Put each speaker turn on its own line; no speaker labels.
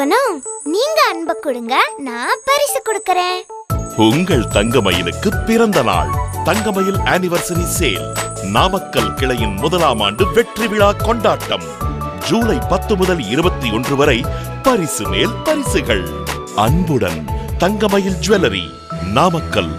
கொடுக்கணும். நீங்க அன்பு கொடுங்க, நான் பரிசு கொடுக்கறேன்.
உங்கள் தங்கமயிலுக்கு பிறந்த நாள் தங்கமயில் ஆனிவர்சரி சேல். நாமக்கல் கிளையின் 1ஆம் ஆண்டு வெற்றி விழா கொண்டாட்டம். ஜூலை 10 முதல் 21 வரை பரிசு மேல் பரிசுகள். அன்புடன் தங்கமயில் ஜுவல்லரி, நாமக்கல்.